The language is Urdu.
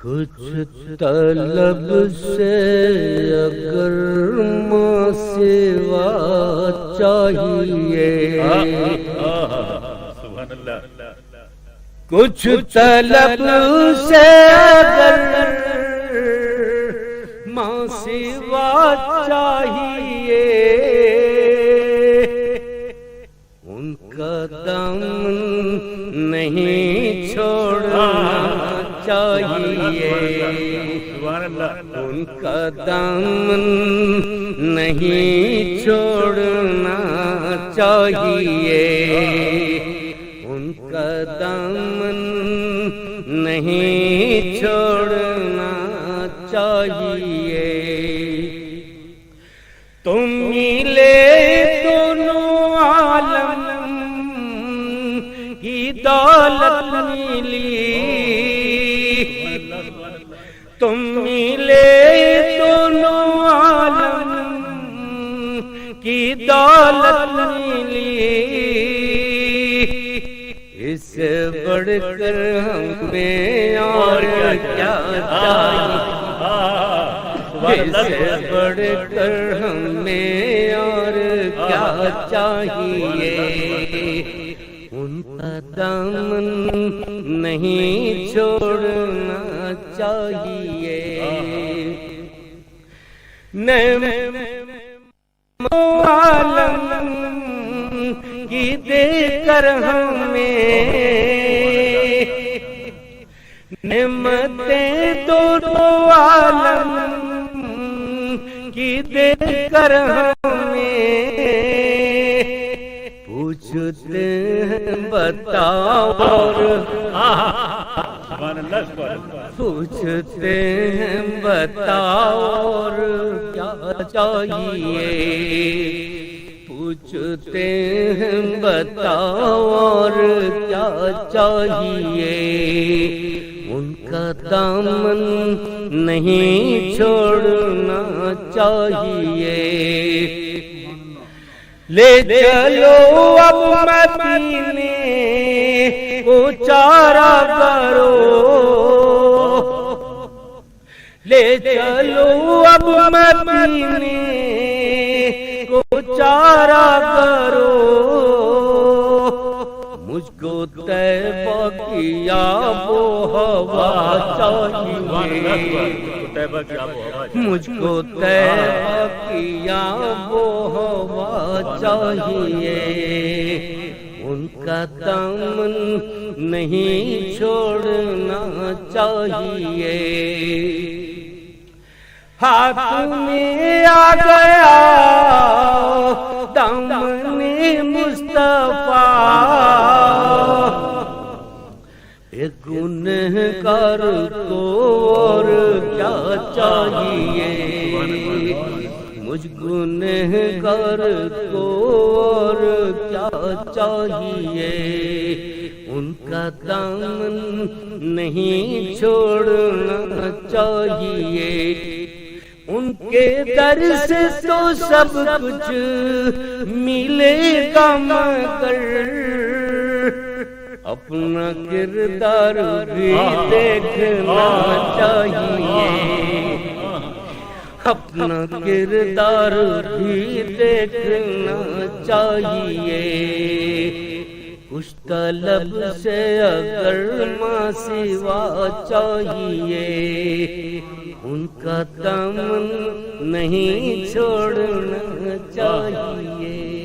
کچھ طلب سے اگر ماں سوا چاہیے، کچھ طلب سے اگر ماں سوا چاہیے، ان کا دامن نہیں چھوڑنا چاہیے، ان کا دامن نہیں چھوڑنا چاہیے، ان کا دامن نہیں چھوڑنا چاہیے۔ تم ملے دونوں عالم کی دولت ملی، تم ملے دونوں عالم کی دولت ملی، اس سے بڑھ کر ہمیں اور کیا چاہیے، اس سے بڑھ کر ہمیں اور کیا چاہیے، ان کا دامن نہیں چھوڑنا چاہیے۔ عالم کی دے کر ہمیں نعمتیں دونوں عالم کی دے کر ہمیں پوچھتے ہیں بتاؤ اور پوچھتے ہیں بتاؤ اور کیا چاہیے، پوچھتے ہیں بتاؤ اور کیا چاہیے، ان کا دامن نہیں چھوڑنا چاہیے۔ لے چلو اب مدینے کو چارہ کرو، لے چلو اب مدینے کو چارہ کرو، مجھ کو طیبہ کی آب و ہوا چاہیے، مجھ کو طیبہ کی آب و ہوا چاہیے، ان کا دامن نہیں چھوڑنا چاہیے۔ ہاتھ میں آ گیا دامن مصطفیٰ، ایک گنہگار کو اور کیا چاہیے، مجھ گنہگار کو اور کیا چاہیے، ان کا دامن نہیں چھوڑنا چاہیے، ان کے در سے تو سب کچھ ملے گا مگر اپنا کردار بھی دیکھنا چاہیے، اپنا کردار بھی دیکھنا چاہیے، کچھ طلب سے اگر ماں سوا چاہیے، ان کا دامن نہیں چھوڑنا چاہیے۔